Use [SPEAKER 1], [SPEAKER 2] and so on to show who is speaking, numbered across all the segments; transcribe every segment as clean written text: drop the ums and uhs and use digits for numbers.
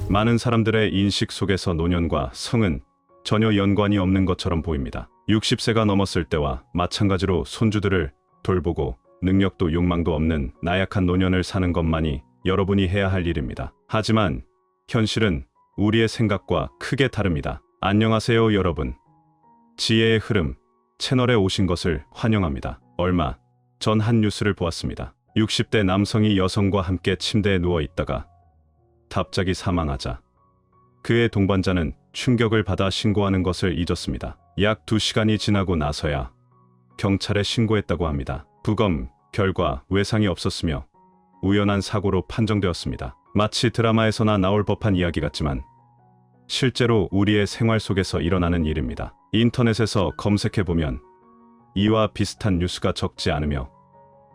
[SPEAKER 1] 많은 사람들의 인식 속에서 노년과 성은 전혀 연관이 없는 것처럼 보입니다. 60세가 넘었을 때와 마찬가지로 손주들을 돌보고 능력도 욕망도 없는 나약한 노년을 사는 것만이 여러분이 해야 할 일입니다. 하지만 현실은 우리의 생각과 크게 다릅니다. 안녕하세요 여러분. 지혜의 흐름 채널에 오신 것을 환영합니다. 얼마 전 한 뉴스를 보았습니다. 60대 남성이 여성과 함께 침대에 누워 있다가 갑자기 사망하자 그의 동반자는 충격을 받아 신고하는 것을 잊었습니다. 약 2시간이 지나고 나서야 경찰에 신고했다고 합니다. 부검 결과 외상이 없었으며 우연한 사고로 판정되었습니다. 마치 드라마에서나 나올 법한 이야기 같지만 실제로 우리의 생활 속에서 일어나는 일입니다. 인터넷에서 검색해보면 이와 비슷한 뉴스가 적지 않으며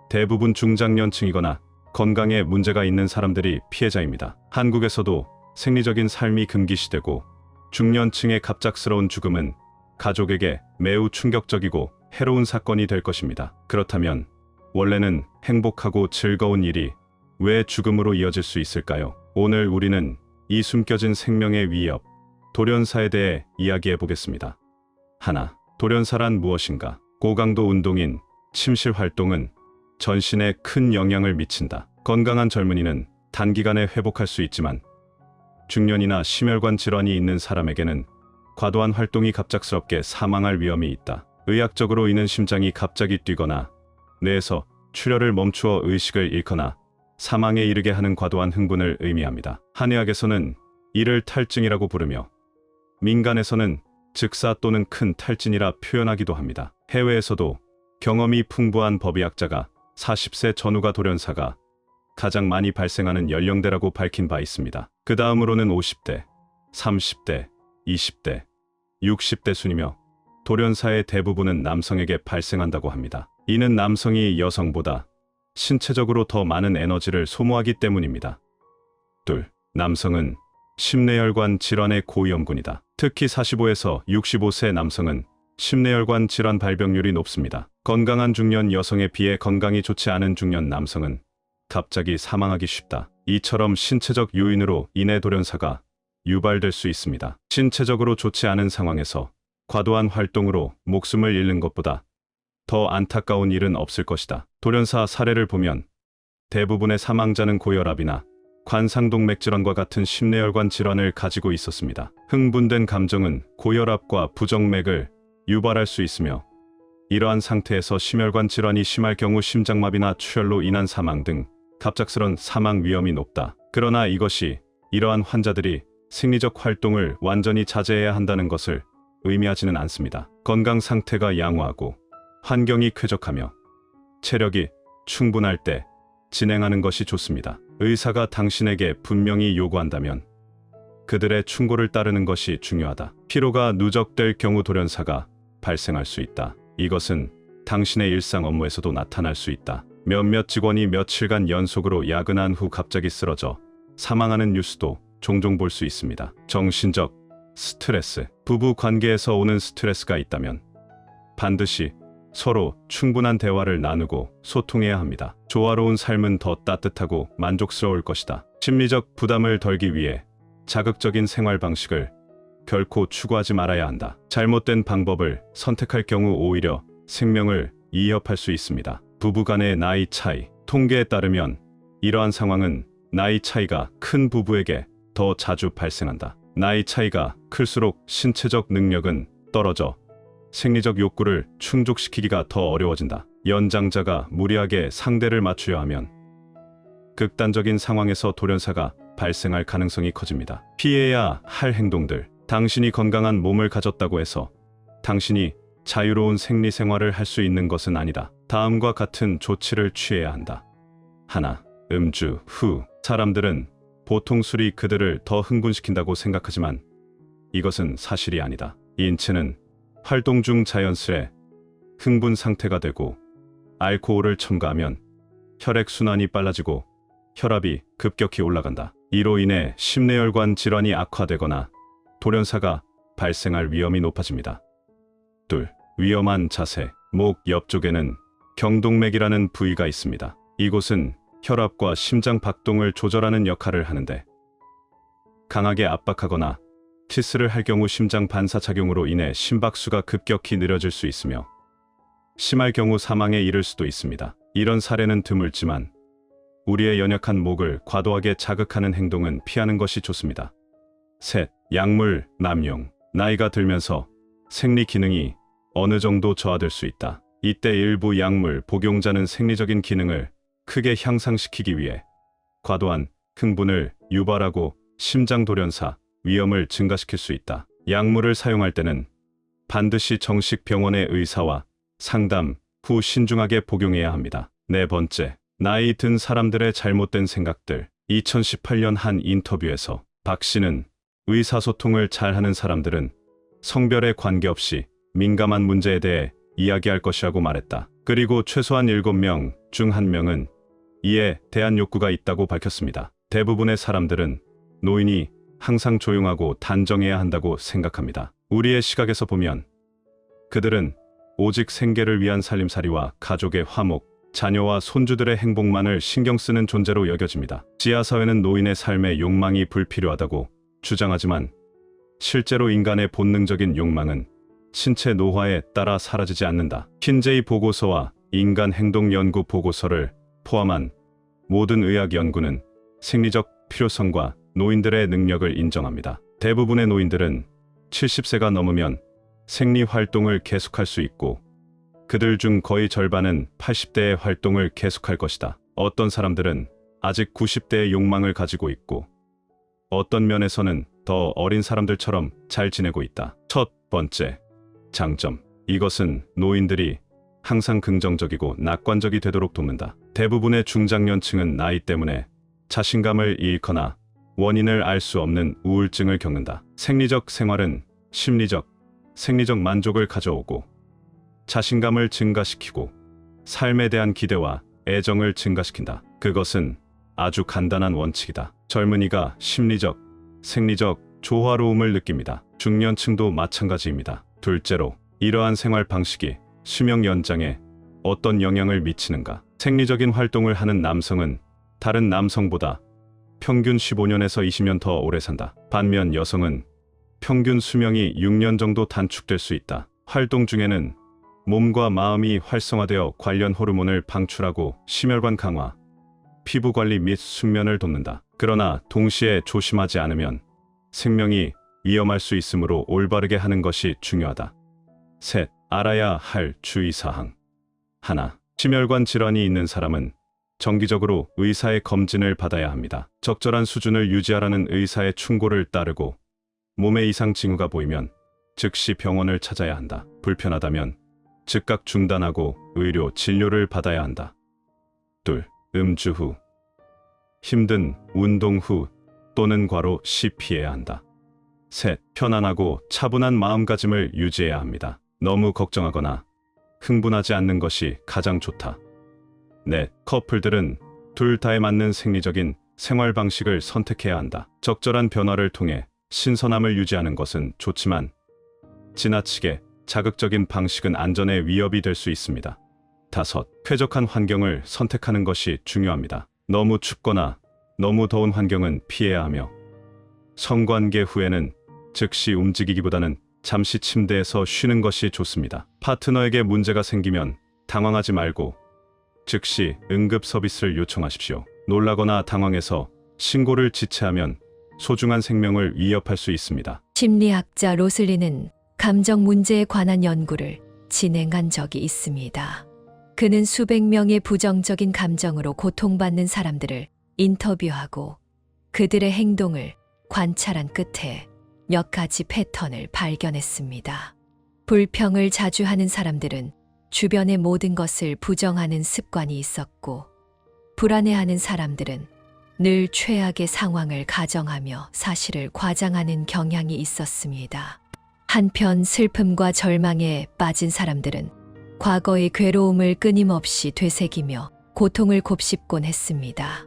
[SPEAKER 1] 대부분 중장년층이거나 건강에 문제가 있는 사람들이 피해자입니다. 한국에서도 생리적인 삶이 금기시되고 중년층의 갑작스러운 죽음은 가족에게 매우 충격적이고 해로운 사건이 될 것입니다. 그렇다면 원래는 행복하고 즐거운 일이 왜 죽음으로 이어질 수 있을까요? 오늘 우리는 이 숨겨진 생명의 위협, 돌연사에 대해 이야기해 보겠습니다. 하나, 돌연사란 무엇인가? 고강도 운동인 침실 활동은 전신에 큰 영향을 미친다. 건강한 젊은이는 단기간에 회복할 수 있지만 중년이나 심혈관 질환이 있는 사람에게는 과도한 활동이 갑작스럽게 사망할 위험이 있다. 의학적으로 이는 심장이 갑자기 뛰거나 뇌에서 출혈을 멈추어 의식을 잃거나 사망에 이르게 하는 과도한 흥분을 의미합니다. 한의학에서는 이를 탈증이라고 부르며 민간에서는 즉사 또는 큰 탈진이라 표현하기도 합니다. 해외에서도 경험이 풍부한 법의학자가 40세 전후가 돌연사가 가장 많이 발생하는 연령대라고 밝힌 바 있습니다. 그 다음으로는 50대, 30대, 20대, 60대 순이며 돌연사의 대부분은 남성에게 발생한다고 합니다. 이는 남성이 여성보다 신체적으로 더 많은 에너지를 소모하기 때문입니다. 둘, 남성은 심뇌혈관 질환의 고위험군이다. 특히 45에서 65세 남성은 심뇌혈관 질환 발병률이 높습니다. 건강한 중년 여성에 비해 건강이 좋지 않은 중년 남성은 갑자기 사망하기 쉽다. 이처럼 신체적 요인으로 인해 돌연사가 유발될 수 있습니다. 신체적으로 좋지 않은 상황에서 과도한 활동으로 목숨을 잃는 것보다 더 안타까운 일은 없을 것이다. 돌연사 사례를 보면 대부분의 사망자는 고혈압이나 관상동맥 질환과 같은 심뇌혈관 질환을 가지고 있었습니다. 흥분된 감정은 고혈압과 부정맥을 유발할 수 있으며 이러한 상태에서 심혈관 질환이 심할 경우 심장마비나 출혈로 인한 사망 등 갑작스런 사망 위험이 높다. 그러나 이것이 이러한 환자들이 생리적 활동을 완전히 자제해야 한다는 것을 의미하지는 않습니다. 건강 상태가 양호하고 환경이 쾌적하며 체력이 충분할 때 진행하는 것이 좋습니다. 의사가 당신에게 분명히 요구한다면 그들의 충고를 따르는 것이 중요하다. 피로가 누적될 경우 돌연사가 발생할 수 있다. 이것은 당신의 일상 업무에서도 나타날 수 있다. 몇몇 직원이 며칠간 연속으로 야근한 후 갑자기 쓰러져 사망하는 뉴스도 종종 볼 수 있습니다. 정신적 스트레스, 부부 관계에서 오는 스트레스가 있다면 반드시 서로 충분한 대화를 나누고 소통해야 합니다. 조화로운 삶은 더 따뜻하고 만족스러울 것이다. 심리적 부담을 덜기 위해 자극적인 생활 방식을 결코 추구하지 말아야 한다. 잘못된 방법을 선택할 경우 오히려 생명을 위협할 수 있습니다. 부부간의 나이 차이, 통계에 따르면 이러한 상황은 나이 차이가 큰 부부에게 더 자주 발생한다. 나이 차이가 클수록 신체적 능력은 떨어져 생리적 욕구를 충족시키기가 더 어려워진다. 연장자가 무리하게 상대를 맞추려 하면 극단적인 상황에서 돌연사가 발생할 가능성이 커집니다. 피해야 할 행동들. 당신이 건강한 몸을 가졌다고 해서 당신이 자유로운 생리 생활을 할 수 있는 것은 아니다. 다음과 같은 조치를 취해야 한다. 하나, 음주 후. 사람들은 보통 술이 그들을 더 흥분시킨다고 생각하지만 이것은 사실이 아니다. 인체는 활동 중 자연스레 흥분 상태가 되고 알코올을 첨가하면 혈액순환이 빨라지고 혈압이 급격히 올라간다. 이로 인해 심뇌혈관 질환이 악화되거나 돌연사가 발생할 위험이 높아집니다. 둘, 위험한 자세. 목 옆쪽에는 경동맥이라는 부위가 있습니다. 이곳은 혈압과 심장 박동을 조절하는 역할을 하는데 강하게 압박하거나 키스를 할 경우 심장 반사작용으로 인해 심박수가 급격히 느려질 수 있으며 심할 경우 사망에 이를 수도 있습니다. 이런 사례는 드물지만 우리의 연약한 목을 과도하게 자극하는 행동은 피하는 것이 좋습니다. 셋, 약물 남용. 나이가 들면서 생리 기능이 어느 정도 저하될 수 있다. 이때 일부 약물 복용자는 생리적인 기능을 크게 향상시키기 위해 과도한 흥분을 유발하고 심장 돌연사 위험을 증가시킬 수 있다. 약물을 사용할 때는 반드시 정식 병원의 의사와 상담 후 신중하게 복용해야 합니다. 네 번째, 나이 든 사람들의 잘못된 생각들. 2018년 한 인터뷰에서 박 씨는 의사소통을 잘하는 사람들은 성별에 관계없이 민감한 문제에 대해 이야기할 것이라고 말했다. 그리고 최소한 7명 중 1명은 이에 대한 욕구가 있다고 밝혔습니다. 대부분의 사람들은 노인이 항상 조용하고 단정해야 한다고 생각합니다. 우리의 시각에서 보면 그들은 오직 생계를 위한 살림살이와 가족의 화목, 자녀와 손주들의 행복만을 신경 쓰는 존재로 여겨집니다. 지하사회는 노인의 삶에 욕망이 불필요하다고 주장하지만 실제로 인간의 본능적인 욕망은 신체 노화에 따라 사라지지 않는다. 킨제이 보고서와 인간 행동 연구 보고서를 포함한 모든 의학 연구는 생리적 필요성과 노인들의 능력을 인정합니다. 대부분의 노인들은 70세가 넘으면 생리 활동을 계속할 수 있고 그들 중 거의 절반은 80대의 활동을 계속할 것이다. 어떤 사람들은 아직 90대의 욕망을 가지고 있고 어떤 면에서는 더 어린 사람들처럼 잘 지내고 있다. 첫 번째, 장점. 이것은 노인들이 항상 긍정적이고 낙관적이 되도록 돕는다. 대부분의 중장년층은 나이 때문에 자신감을 잃거나 원인을 알 수 없는 우울증을 겪는다. 생리적 생활은 심리적, 생리적 만족을 가져오고 자신감을 증가시키고 삶에 대한 기대와 애정을 증가시킨다. 그것은 아주 간단한 원칙이다. 젊은이가 심리적, 생리적 조화로움을 느낍니다. 중년층도 마찬가지입니다. 둘째로, 이러한 생활 방식이 수명 연장에 어떤 영향을 미치는가? 생리적인 활동을 하는 남성은 다른 남성보다 평균 15년에서 20년 더 오래 산다. 반면 여성은 평균 수명이 6년 정도 단축될 수 있다. 활동 중에는 몸과 마음이 활성화되어 관련 호르몬을 방출하고 심혈관 강화, 피부 관리 및 숙면을 돕는다. 그러나 동시에 조심하지 않으면 생명이 위험할 수 있으므로 올바르게 하는 것이 중요하다. 셋, 알아야 할 주의사항. 하나, 심혈관 질환이 있는 사람은 정기적으로 의사의 검진을 받아야 합니다. 적절한 수준을 유지하라는 의사의 충고를 따르고 몸에 이상 징후가 보이면 즉시 병원을 찾아야 한다. 불편하다면 즉각 중단하고 의료 진료를 받아야 한다. 둘, 음주 후, 힘든 운동 후 또는 과로 시 피해야 한다. 셋, 편안하고 차분한 마음가짐을 유지해야 합니다. 너무 걱정하거나 흥분하지 않는 것이 가장 좋다. 넷, 커플들은 둘 다에 맞는 생리적인 생활 방식을 선택해야 한다. 적절한 변화를 통해 신선함을 유지하는 것은 좋지만 지나치게 자극적인 방식은 안전에 위협이 될 수 있습니다. 다섯, 쾌적한 환경을 선택하는 것이 중요합니다. 너무 춥거나 너무 더운 환경은 피해야 하며 성관계 후에는 즉시 움직이기보다는 잠시 침대에서 쉬는 것이 좋습니다. 파트너에게 문제가 생기면 당황하지 말고 즉시 응급 서비스를 요청하십시오. 놀라거나 당황해서 신고를 지체하면 소중한 생명을 위협할 수 있습니다.
[SPEAKER 2] 심리학자 로슬리는 감정 문제에 관한 연구를 진행한 적이 있습니다. 그는 수백 명의 부정적인 감정으로 고통받는 사람들을 인터뷰하고 그들의 행동을 관찰한 끝에 몇 가지 패턴을 발견했습니다. 불평을 자주 하는 사람들은 주변의 모든 것을 부정하는 습관이 있었고, 불안해하는 사람들은 늘 최악의 상황을 가정하며 사실을 과장하는 경향이 있었습니다. 한편 슬픔과 절망에 빠진 사람들은 과거의 괴로움을 끊임없이 되새기며 고통을 곱씹곤 했습니다.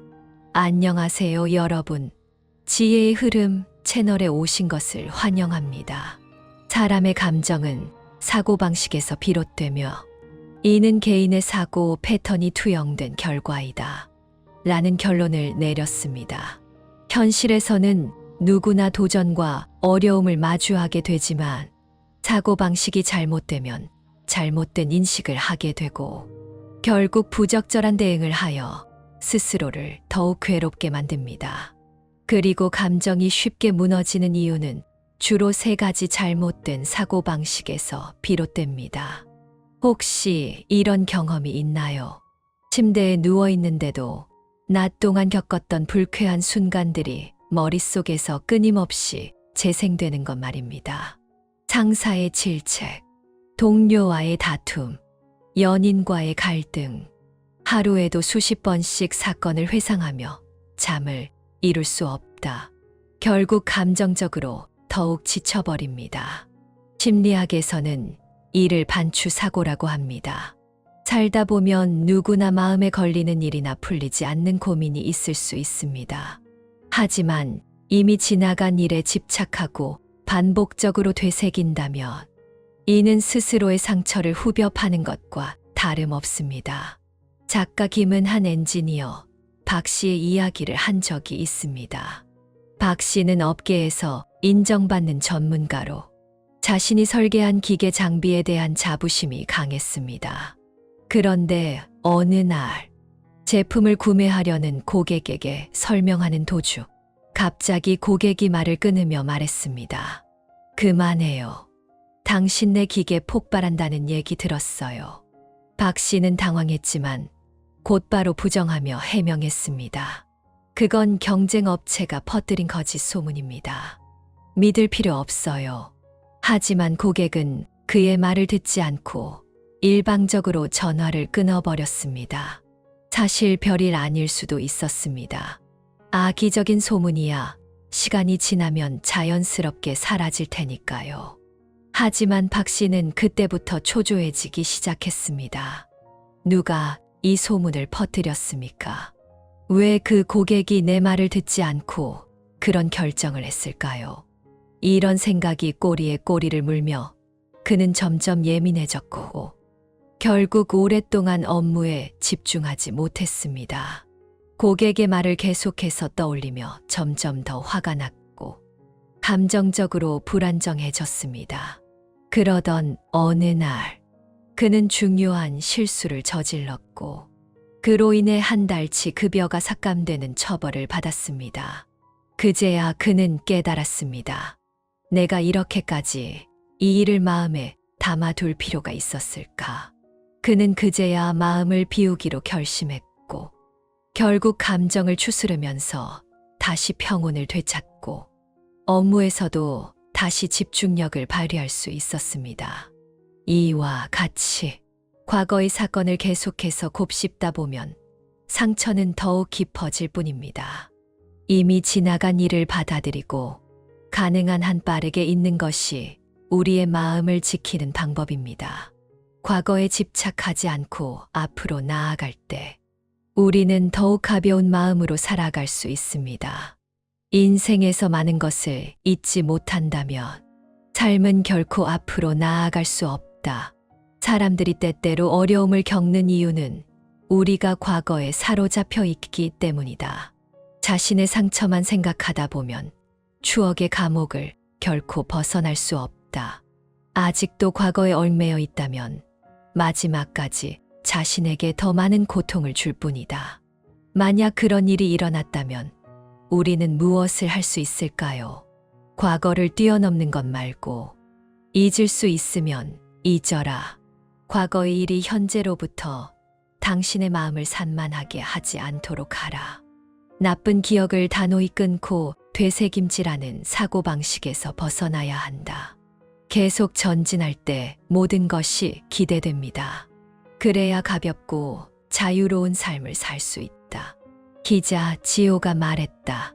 [SPEAKER 2] 안녕하세요, 여러분. 지혜의 흐름 채널에 오신 것을 환영합니다. 사람의 감정은 사고방식에서 비롯되며 이는 개인의 사고 패턴이 투영된 결과이다. 라는 결론을 내렸습니다. 현실에서는 누구나 도전과 어려움을 마주하게 되지만 사고방식이 잘못되면 잘못된 인식을 하게 되고 결국 부적절한 대응을 하여 스스로를 더욱 괴롭게 만듭니다. 그리고 감정이 쉽게 무너지는 이유는 주로 세 가지 잘못된 사고방식에서 비롯됩니다. 혹시 이런 경험이 있나요? 침대에 누워 있는데도 낮 동안 겪었던 불쾌한 순간들이 머릿속에서 끊임없이 재생되는 것 말입니다. 상사의 질책, 동료와의 다툼, 연인과의 갈등, 하루에도 수십 번씩 사건을 회상하며 잠을 이룰 수 없다. 결국 감정적으로 더욱 지쳐버립니다. 심리학에서는 이를 반추사고라고 합니다. 살다 보면 누구나 마음에 걸리는 일이나 풀리지 않는 고민이 있을 수 있습니다. 하지만 이미 지나간 일에 집착하고 반복적으로 되새긴다면 이는 스스로의 상처를 후벼 파는 것과 다름없습니다. 작가 김은한 엔지니어 박 씨의 이야기를 한 적이 있습니다. 박 씨는 업계에서 인정받는 전문가로 자신이 설계한 기계 장비에 대한 자부심이 강했습니다. 그런데 어느 날 제품을 구매하려는 고객에게 설명하는 도중 갑자기 고객이 말을 끊으며 말했습니다. 그만해요. 당신네 기계 폭발한다는 얘기 들었어요. 박 씨는 당황했지만 곧바로 부정하며 해명했습니다. 그건 경쟁 업체가 퍼뜨린 거짓 소문입니다. 믿을 필요 없어요. 하지만 고객은 그의 말을 듣지 않고 일방적으로 전화를 끊어버렸습니다. 사실 별일 아닐 수도 있었습니다. 악의적인 소문이야 시간이 지나면 자연스럽게 사라질 테니까요. 하지만 박 씨는 그때부터 초조해지기 시작했습니다. 누가 이 소문을 퍼뜨렸습니까? 왜 그 고객이 내 말을 듣지 않고 그런 결정을 했을까요? 이런 생각이 꼬리에 꼬리를 물며 그는 점점 예민해졌고 결국 오랫동안 업무에 집중하지 못했습니다. 고객의 말을 계속해서 떠올리며 점점 더 화가 났고 감정적으로 불안정해졌습니다. 그러던 어느 날 그는 중요한 실수를 저질렀고 그로 인해 한 달치 급여가 삭감되는 처벌을 받았습니다. 그제야 그는 깨달았습니다. 내가 이렇게까지 이 일을 마음에 담아둘 필요가 있었을까? 그는 그제야 마음을 비우기로 결심했고 결국 감정을 추스르면서 다시 평온을 되찾고 업무에서도 다시 집중력을 발휘할 수 있었습니다. 이와 같이 과거의 사건을 계속해서 곱씹다 보면 상처는 더욱 깊어질 뿐입니다. 이미 지나간 일을 받아들이고 가능한 한 빠르게 잊는 것이 우리의 마음을 지키는 방법입니다. 과거에 집착하지 않고 앞으로 나아갈 때 우리는 더욱 가벼운 마음으로 살아갈 수 있습니다. 인생에서 많은 것을 잊지 못한다면 삶은 결코 앞으로 나아갈 수 없다. 사람들이 때때로 어려움을 겪는 이유는 우리가 과거에 사로잡혀 있기 때문이다. 자신의 상처만 생각하다 보면 추억의 감옥을 결코 벗어날 수 없다. 아직도 과거에 얽매여 있다면 마지막까지 자신에게 더 많은 고통을 줄 뿐이다. 만약 그런 일이 일어났다면 우리는 무엇을 할 수 있을까요? 과거를 뛰어넘는 것 말고 잊을 수 있으면 잊어라. 과거의 일이 현재로부터 당신의 마음을 산만하게 하지 않도록 하라. 나쁜 기억을 단호히 끊고 되새김질하는 사고방식에서 벗어나야 한다. 계속 전진할 때 모든 것이 기대됩니다. 그래야 가볍고 자유로운 삶을 살 수 있다. 기자 지오가 말했다.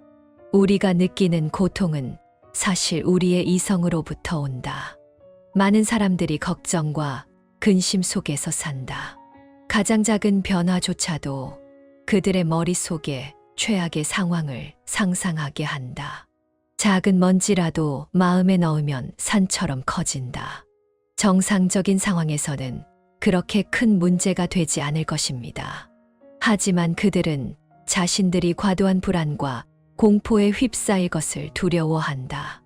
[SPEAKER 2] 우리가 느끼는 고통은 사실 우리의 이성으로부터 온다. 많은 사람들이 걱정과 근심 속에서 산다. 가장 작은 변화조차도 그들의 머릿속에 최악의 상황을 상상하게 한다. 작은 먼지라도 마음에 넣으면 산처럼 커진다. 정상적인 상황에서는 그렇게 큰 문제가 되지 않을 것입니다. 하지만 그들은 자신들이 과도한 불안과 공포에 휩싸일 것을 두려워한다.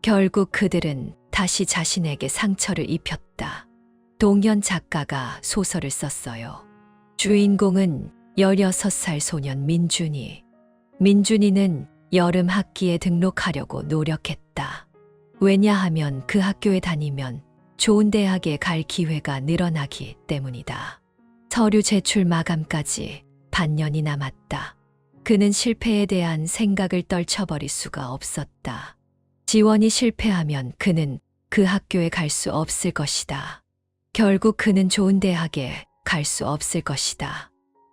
[SPEAKER 2] 결국 그들은 다시 자신에게 상처를 입혔다. 동현 작가가 소설을 썼어요. 주인공은 16살 소년 민준이. 민준이는 여름 학기에 등록하려고 노력했다. 왜냐하면 그 학교에 다니면 좋은 대학에 갈 기회가 늘어나기 때문이다. 서류 제출 마감까지 반년이 남았다. 그는 실패에 대한 생각을 떨쳐버릴 수가 없었다. 지원이 실패하면 그는 그 학교에 갈 수 없을 것이다. 결국 그는 좋은 대학에 갈 수 없을 것이다.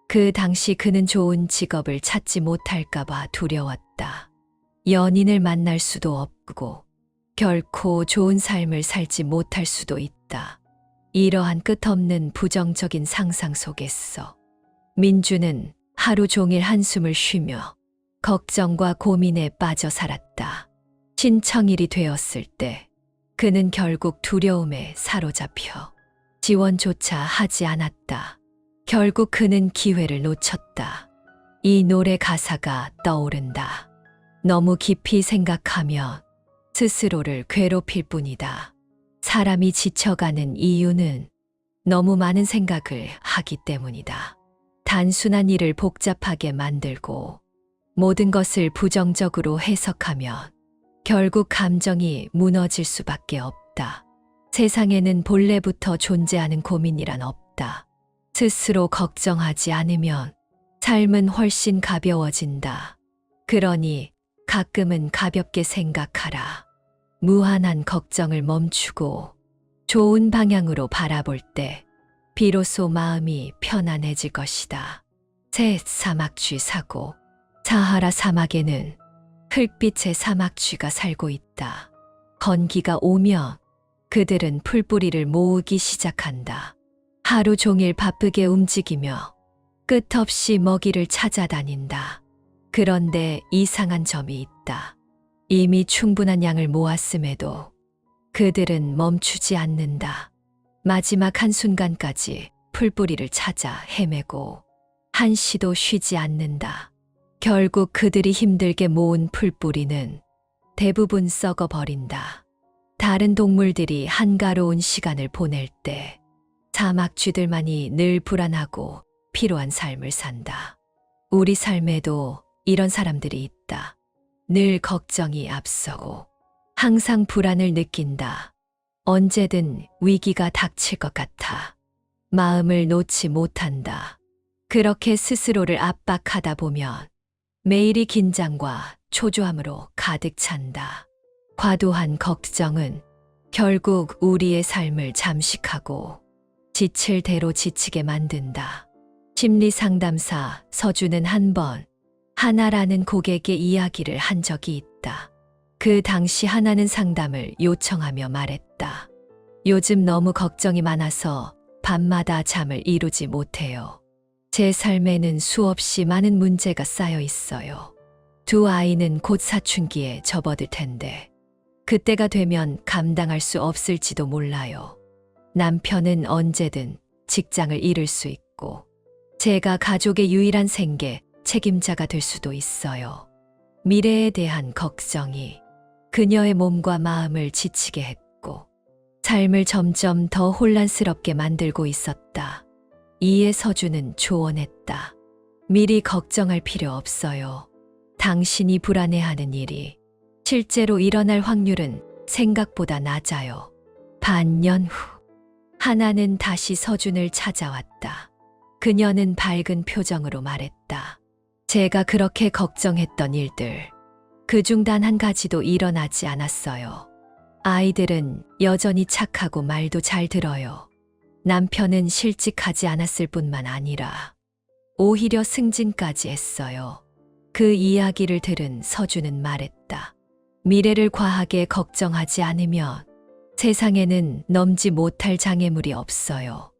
[SPEAKER 2] 그 당시 그는 좋은 직업을 찾지 못할까봐 두려웠다. 연인을 만날 수도 없고 결코 좋은 삶을 살지 못할 수도 있다. 이러한 끝없는 부정적인 상상 속에서 민주는 하루 종일 한숨을 쉬며 걱정과 고민에 빠져 살았다. 신청일이 되었을 때 그는 결국 두려움에 사로잡혀 지원조차 하지 않았다. 결국 그는 기회를 놓쳤다. 이 노래 가사가 떠오른다. 너무 깊이 생각하며 스스로를 괴롭힐 뿐이다. 사람이 지쳐가는 이유는 너무 많은 생각을 하기 때문이다. 단순한 일을 복잡하게 만들고 모든 것을 부정적으로 해석하면 결국 감정이 무너질 수밖에 없다. 세상에는 본래부터 존재하는 고민이란 없다. 스스로 걱정하지 않으면 삶은 훨씬 가벼워진다. 그러니 가끔은 가볍게 생각하라. 무한한 걱정을 멈추고 좋은 방향으로 바라볼 때 비로소 마음이 편안해질 것이다. 새 사막쥐 사고. 사하라 사막에는 흙빛의 사막쥐가 살고 있다. 건기가 오면 그들은 풀뿌리를 모으기 시작한다. 하루 종일 바쁘게 움직이며 끝없이 먹이를 찾아다닌다. 그런데 이상한 점이 있다. 이미 충분한 양을 모았음에도 그들은 멈추지 않는다. 마지막 한순간까지 풀뿌리를 찾아 헤매고 한시도 쉬지 않는다. 결국 그들이 힘들게 모은 풀뿌리는 대부분 썩어버린다. 다른 동물들이 한가로운 시간을 보낼 때 사막쥐들만이 늘 불안하고 피로한 삶을 산다. 우리 삶에도 이런 사람들이 있다. 늘 걱정이 앞서고 항상 불안을 느낀다. 언제든 위기가 닥칠 것 같아. 마음을 놓지 못한다. 그렇게 스스로를 압박하다 보면 매일이 긴장과 초조함으로 가득 찬다. 과도한 걱정은 결국 우리의 삶을 잠식하고 지칠 대로 지치게 만든다. 심리 상담사 서준은 한 번 하나라는 고객의 이야기를 한 적이 있다. 그 당시 하나는 상담을 요청하며 말했다. 요즘 너무 걱정이 많아서 밤마다 잠을 이루지 못해요. 제 삶에는 수없이 많은 문제가 쌓여 있어요. 두 아이는 곧 사춘기에 접어들 텐데 그때가 되면 감당할 수 없을지도 몰라요. 남편은 언제든 직장을 잃을 수 있고 제가 가족의 유일한 생계 책임자가 될 수도 있어요. 미래에 대한 걱정이 그녀의 몸과 마음을 지치게 했고 삶을 점점 더 혼란스럽게 만들고 있었다. 이에 서준은 조언했다. 미리 걱정할 필요 없어요. 당신이 불안해하는 일이 실제로 일어날 확률은 생각보다 낮아요. 반년 후 하나는 다시 서준을 찾아왔다. 그녀는 밝은 표정으로 말했다. 제가 그렇게 걱정했던 일들, 그중 단 한 가지도 일어나지 않았어요. 아이들은 여전히 착하고 말도 잘 들어요. 남편은 실직하지 않았을 뿐만 아니라 오히려 승진까지 했어요. 그 이야기를 들은 서준은 말했다. 미래를 과하게 걱정하지 않으면 세상에는 넘지 못할 장애물이 없어요.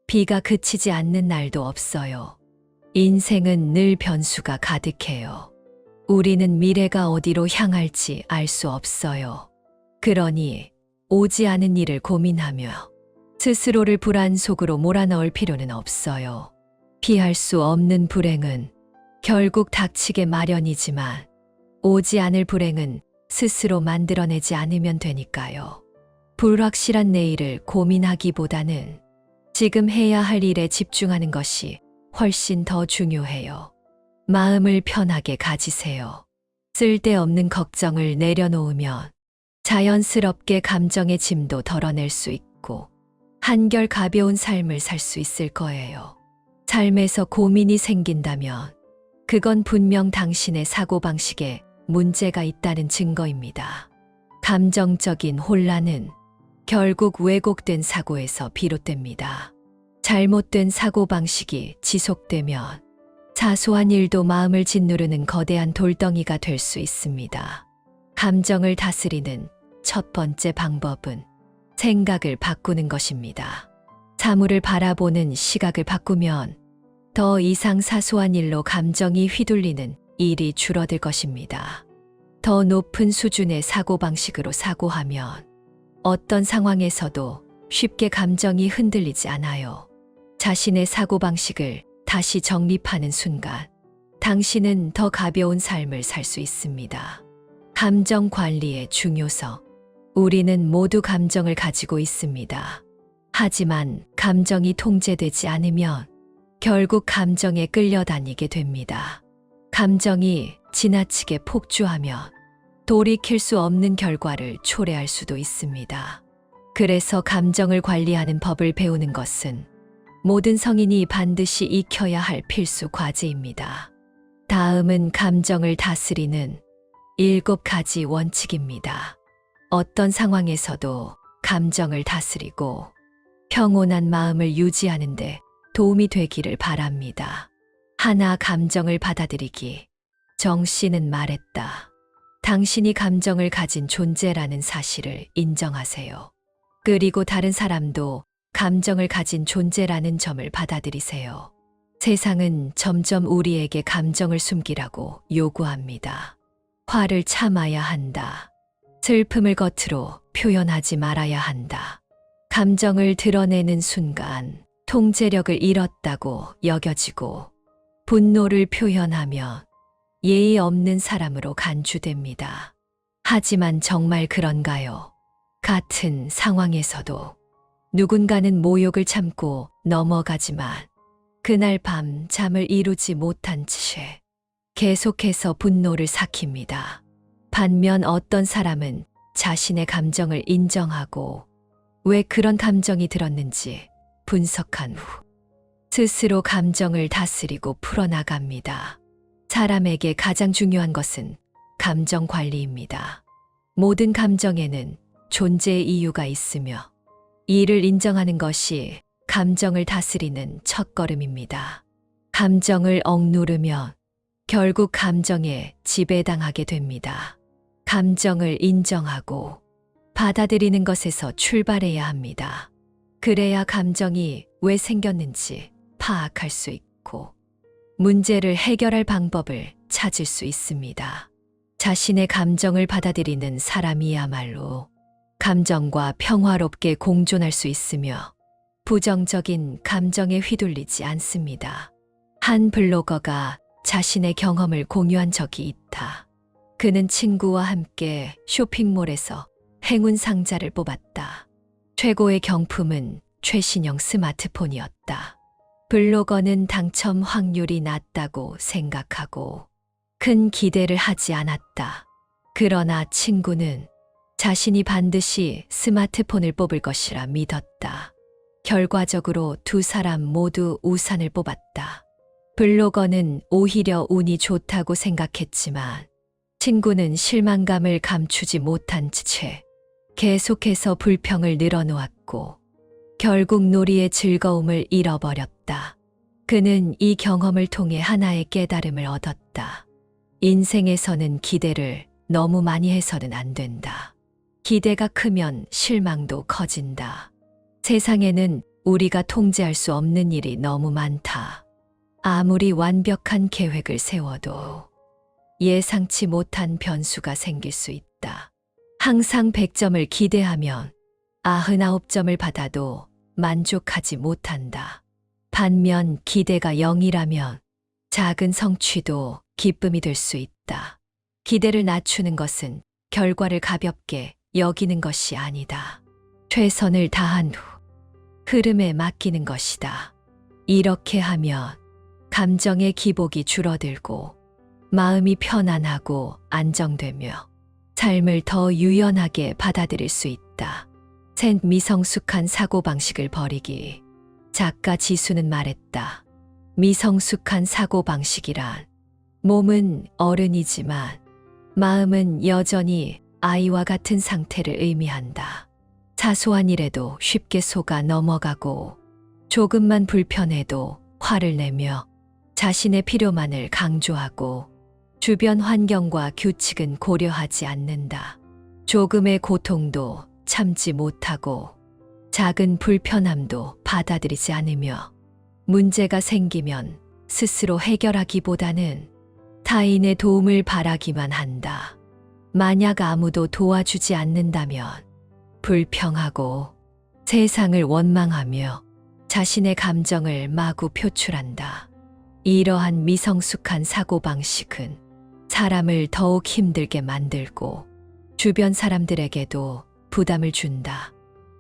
[SPEAKER 2] 비가 그치지 않는 날도 없어요. 인생은 늘 변수가 가득해요. 우리는 미래가 어디로 향할지 알 수 없어요. 그러니 오지 않은 일을 고민하며 스스로를 불안 속으로 몰아넣을 필요는 없어요. 피할 수 없는 불행은 결국 닥치게 마련이지만 오지 않을 불행은 스스로 만들어내지 않으면 되니까요. 불확실한 내일을 고민하기보다는 지금 해야 할 일에 집중하는 것이 훨씬 더 중요해요. 마음을 편하게 가지세요. 쓸데없는 걱정을 내려놓으면 자연스럽게 감정의 짐도 덜어낼 수 있고 한결 가벼운 삶을 살 수 있을 거예요. 삶에서 고민이 생긴다면 그건 분명 당신의 사고방식에 문제가 있다는 증거입니다. 감정적인 혼란은 결국 왜곡된 사고에서 비롯됩니다. 잘못된 사고방식이 지속되면 사소한 일도 마음을 짓누르는 거대한 돌덩이가 될 수 있습니다. 감정을 다스리는 첫 번째 방법은 생각을 바꾸는 것입니다. 사물을 바라보는 시각을 바꾸면 더 이상 사소한 일로 감정이 휘둘리는 일이 줄어들 것입니다. 더 높은 수준의 사고방식으로 사고하면 어떤 상황에서도 쉽게 감정이 흔들리지 않아요. 자신의 사고방식을 다시 정립하는 순간 당신은 더 가벼운 삶을 살 수 있습니다. 감정 관리의 중요성. 우리는 모두 감정을 가지고 있습니다. 하지만 감정이 통제되지 않으면 결국 감정에 끌려다니게 됩니다. 감정이 지나치게 폭주하면 돌이킬 수 없는 결과를 초래할 수도 있습니다. 그래서 감정을 관리하는 법을 배우는 것은 모든 성인이 반드시 익혀야 할 필수 과제입니다. 다음은 감정을 다스리는 7가지 원칙입니다. 어떤 상황에서도 감정을 다스리고 평온한 마음을 유지하는데 도움이 되기를 바랍니다. 하나, 감정을 받아들이기. 정 씨는 말했다. 당신이 감정을 가진 존재라는 사실을 인정하세요. 그리고 다른 사람도 감정을 가진 존재라는 점을 받아들이세요. 세상은 점점 우리에게 감정을 숨기라고 요구합니다. 화를 참아야 한다. 슬픔을 겉으로 표현하지 말아야 한다. 감정을 드러내는 순간 통제력을 잃었다고 여겨지고 분노를 표현하면 예의 없는 사람으로 간주됩니다. 하지만 정말 그런가요? 같은 상황에서도 누군가는 모욕을 참고 넘어가지만 그날 밤 잠을 이루지 못한 채 계속해서 분노를 삭힙니다. 반면 어떤 사람은 자신의 감정을 인정하고 왜 그런 감정이 들었는지 분석한 후 스스로 감정을 다스리고 풀어나갑니다. 사람에게 가장 중요한 것은 감정 관리입니다. 모든 감정에는 존재의 이유가 있으며 이를 인정하는 것이 감정을 다스리는 첫걸음입니다. 감정을 억누르면 결국 감정에 지배당하게 됩니다. 감정을 인정하고 받아들이는 것에서 출발해야 합니다. 그래야 감정이 왜 생겼는지 파악할 수 있고 문제를 해결할 방법을 찾을 수 있습니다. 자신의 감정을 받아들이는 사람이야말로 감정과 평화롭게 공존할 수 있으며 부정적인 감정에 휘둘리지 않습니다. 한 블로거가 자신의 경험을 공유한 적이 있다. 그는 친구와 함께 쇼핑몰에서 행운 상자를 뽑았다. 최고의 경품은 최신형 스마트폰이었다. 블로거는 당첨 확률이 낮다고 생각하고 큰 기대를 하지 않았다. 그러나 친구는 자신이 반드시 스마트폰을 뽑을 것이라 믿었다. 결과적으로 두 사람 모두 우산을 뽑았다. 블로거는 오히려 운이 좋다고 생각했지만 친구는 실망감을 감추지 못한 채 계속해서 불평을 늘어놓았고 결국 놀이의 즐거움을 잃어버렸다. 그는 이 경험을 통해 하나의 깨달음을 얻었다. 인생에서는 기대를 너무 많이 해서는 안 된다. 기대가 크면 실망도 커진다. 세상에는 우리가 통제할 수 없는 일이 너무 많다. 아무리 완벽한 계획을 세워도 예상치 못한 변수가 생길 수 있다. 항상 100점을 기대하면 99점을 받아도 만족하지 못한다. 반면 기대가 0이라면 작은 성취도 기쁨이 될 수 있다. 기대를 낮추는 것은 결과를 가볍게 여기는 것이 아니다. 최선을 다한 후 흐름에 맡기는 것이다. 이렇게 하면 감정의 기복이 줄어들고 마음이 편안하고 안정되며 삶을 더 유연하게 받아들일 수 있다. 셋, 미성숙한 사고방식을 버리기. 작가 지수는 말했다. 미성숙한 사고방식이란 몸은 어른이지만 마음은 여전히 아이와 같은 상태를 의미한다. 사소한 일에도 쉽게 속아 넘어가고 조금만 불편해도 화를 내며 자신의 필요만을 강조하고 주변 환경과 규칙은 고려하지 않는다. 조금의 고통도 참지 못하고 작은 불편함도 받아들이지 않으며 문제가 생기면 스스로 해결하기보다는 타인의 도움을 바라기만 한다. 만약 아무도 도와주지 않는다면 불평하고 세상을 원망하며 자신의 감정을 마구 표출한다. 이러한 미성숙한 사고방식은 사람을 더욱 힘들게 만들고 주변 사람들에게도 부담을 준다.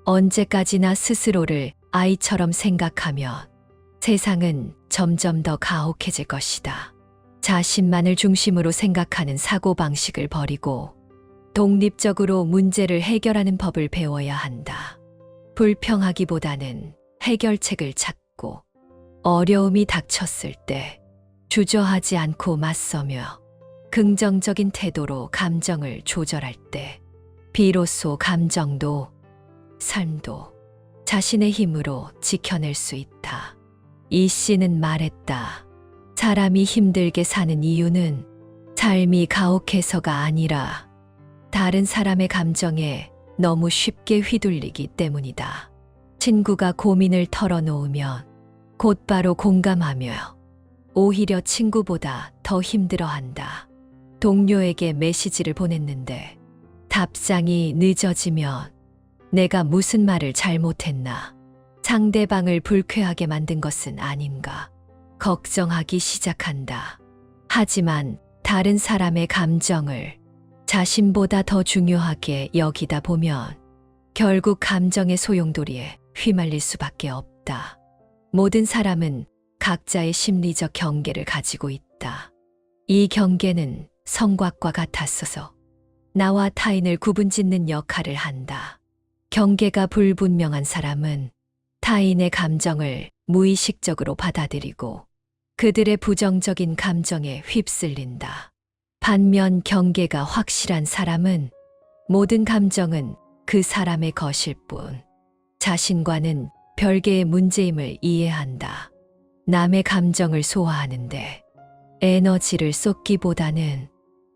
[SPEAKER 2] 언제까지나 스스로를 아이처럼 생각하면 세상은 점점 더 가혹해질 것이다. 자신만을 중심으로 생각하는 사고방식을 버리고 독립적으로 문제를 해결하는 법을 배워야 한다. 불평하기보다는 해결책을 찾고 어려움이 닥쳤을 때 주저하지 않고 맞서며 긍정적인 태도로 감정을 조절할 때 비로소 감정도 삶도 자신의 힘으로 지켜낼 수 있다. 이 씨는 말했다. 사람이 힘들게 사는 이유는 삶이 가혹해서가 아니라 다른 사람의 감정에 너무 쉽게 휘둘리기 때문이다. 친구가 고민을 털어놓으면 곧바로 공감하며 오히려 친구보다 더 힘들어한다. 동료에게 메시지를 보냈는데 답장이 늦어지면 내가 무슨 말을 잘못했나? 상대방을 불쾌하게 만든 것은 아닌가? 걱정하기 시작한다. 하지만 다른 사람의 감정을 자신보다 더 중요하게 여기다 보면 결국 감정의 소용돌이에 휘말릴 수밖에 없다. 모든 사람은 각자의 심리적 경계를 가지고 있다. 이 경계는 성곽과 같았어서 나와 타인을 구분짓는 역할을 한다. 경계가 불분명한 사람은 타인의 감정을 무의식적으로 받아들이고 그들의 부정적인 감정에 휩쓸린다. 반면 경계가 확실한 사람은 모든 감정은 그 사람의 것일 뿐 자신과는 별개의 문제임을 이해한다. 남의 감정을 소화하는데 에너지를 쏟기보다는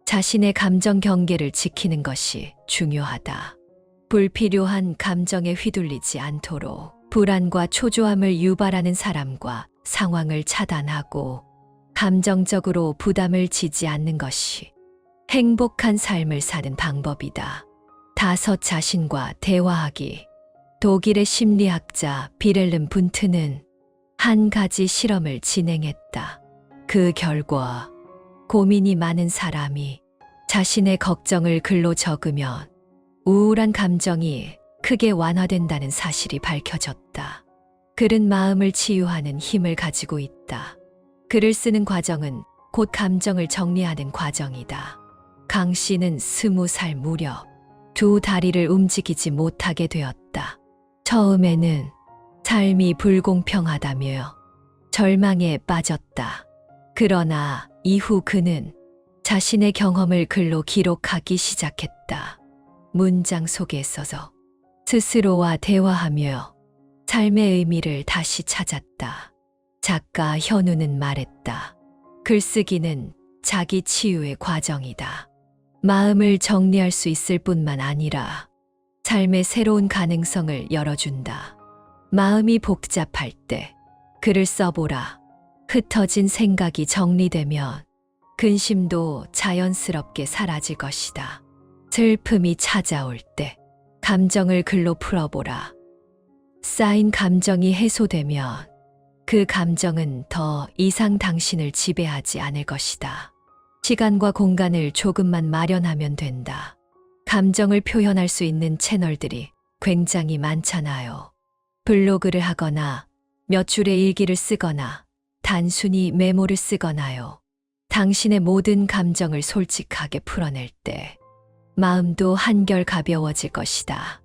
[SPEAKER 2] 자신의 감정 경계를 지키는 것이 중요하다. 불필요한 감정에 휘둘리지 않도록 불안과 초조함을 유발하는 사람과 상황을 차단하고 감정적으로 부담을 지지 않는 것이 행복한 삶을 사는 방법이다. 5. 자신과 대화하기. 독일의 심리학자 비렐름 분트는 한 가지 실험을 진행했다. 그 결과 고민이 많은 사람이 자신의 걱정을 글로 적으면 우울한 감정이 크게 완화된다는 사실이 밝혀졌다. 글은 마음을 치유하는 힘을 가지고 있다. 글을 쓰는 과정은 곧 감정을 정리하는 과정이다. 강 씨는 20살 무렵 두 다리를 움직이지 못하게 되었다. 처음에는 삶이 불공평하다며 절망에 빠졌다. 그러나 이후 그는 자신의 경험을 글로 기록하기 시작했다. 문장 속에 써서 스스로와 대화하며 삶의 의미를 다시 찾았다. 작가 현우는 말했다. 글쓰기는 자기 치유의 과정이다. 마음을 정리할 수 있을 뿐만 아니라 삶의 새로운 가능성을 열어준다. 마음이 복잡할 때 글을 써보라. 흩어진 생각이 정리되면 근심도 자연스럽게 사라질 것이다. 슬픔이 찾아올 때 감정을 글로 풀어보라. 쌓인 감정이 해소되면 그 감정은 더 이상 당신을 지배하지 않을 것이다. 시간과 공간을 조금만 마련하면 된다. 감정을 표현할 수 있는 채널들이 굉장히 많잖아요. 블로그를 하거나 몇 줄의 일기를 쓰거나 단순히 메모를 쓰거나요. 당신의 모든 감정을 솔직하게 풀어낼 때 마음도 한결 가벼워질 것이다.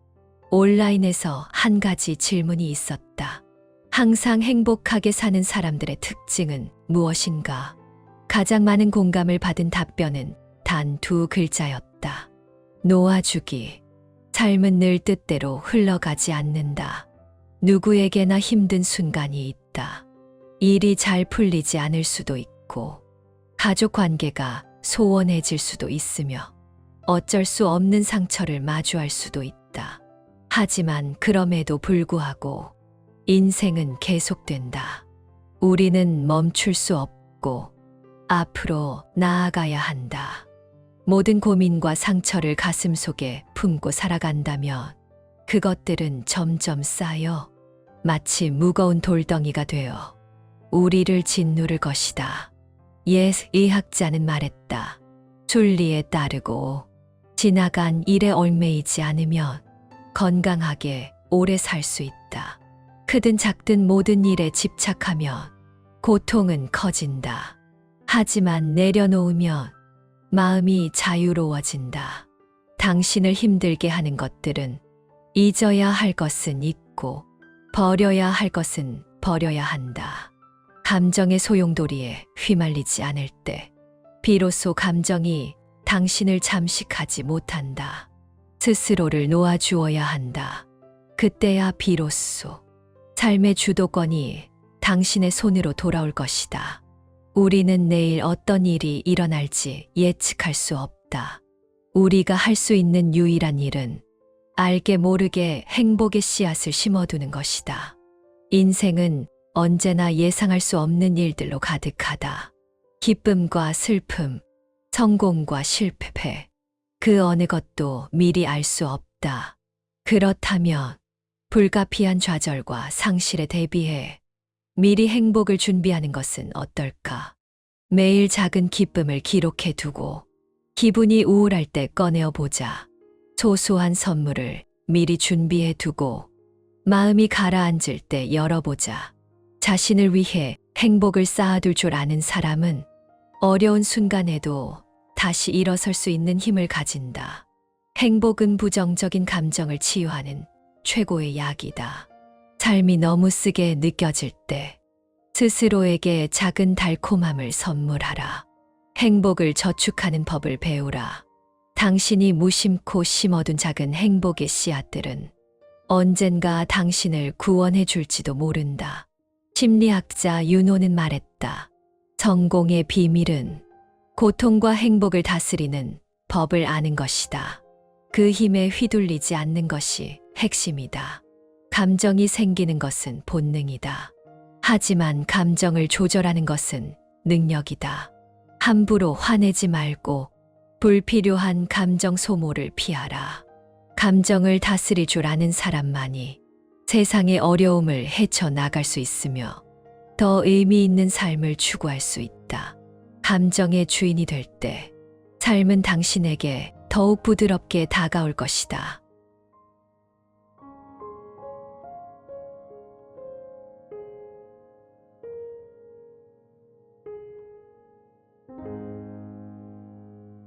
[SPEAKER 2] 온라인에서 한 가지 질문이 있었다. 항상 행복하게 사는 사람들의 특징은 무엇인가? 가장 많은 공감을 받은 답변은 단 2글자였다. 놓아주기. 삶은 늘 뜻대로 흘러가지 않는다. 누구에게나 힘든 순간이 있다. 일이 잘 풀리지 않을 수도 있고, 가족 관계가 소원해질 수도 있으며, 어쩔 수 없는 상처를 마주할 수도 있다. 하지만 그럼에도 불구하고 인생은 계속된다. 우리는 멈출 수 없고 앞으로 나아가야 한다. 모든 고민과 상처를 가슴속에 품고 살아간다면 그것들은 점점 쌓여 마치 무거운 돌덩이가 되어 우리를 짓누를 것이다. 옛 의학자는 말했다. 순리에 따르고 지나간 일에 얽매이지 않으면 건강하게 오래 살 수 있다. 크든 작든 모든 일에 집착하면 고통은 커진다. 하지만 내려놓으면 마음이 자유로워진다. 당신을 힘들게 하는 것들은 잊어야 할 것은 잊고 버려야 할 것은 버려야 한다. 감정의 소용돌이에 휘말리지 않을 때 비로소 감정이 당신을 잠식하지 못한다. 스스로를 놓아주어야 한다. 그때야 비로소 삶의 주도권이 당신의 손으로 돌아올 것이다. 우리는 내일 어떤 일이 일어날지 예측할 수 없다. 우리가 할 수 있는 유일한 일은 알게 모르게 행복의 씨앗을 심어두는 것이다. 인생은 언제나 예상할 수 없는 일들로 가득하다. 기쁨과 슬픔, 성공과 실패, 그 어느 것도 미리 알 수 없다. 그렇다면 불가피한 좌절과 상실에 대비해 미리 행복을 준비하는 것은 어떨까? 매일 작은 기쁨을 기록해 두고 기분이 우울할 때 꺼내어 보자. 소소한 선물을 미리 준비해 두고 마음이 가라앉을 때 열어보자. 자신을 위해 행복을 쌓아둘 줄 아는 사람은 어려운 순간에도 다시 일어설 수 있는 힘을 가진다. 행복은 부정적인 감정을 치유하는 최고의 약이다. 삶이 너무 쓰게 느껴질 때 스스로에게 작은 달콤함을 선물하라. 행복을 저축하는 법을 배우라. 당신이 무심코 심어둔 작은 행복의 씨앗들은 언젠가 당신을 구원해 줄지도 모른다. 심리학자 윤호는 말했다. 성공의 비밀은 고통과 행복을 다스리는 법을 아는 것이다. 그 힘에 휘둘리지 않는 것이 핵심이다. 감정이 생기는 것은 본능이다. 하지만 감정을 조절하는 것은 능력이다. 함부로 화내지 말고 불필요한 감정 소모를 피하라. 감정을 다스릴 줄 아는 사람만이 세상의 어려움을 헤쳐나갈 수 있으며 더 의미 있는 삶을 추구할 수 있다. 감정의 주인이 될 때 삶은 당신에게 더욱 부드럽게 다가올 것이다.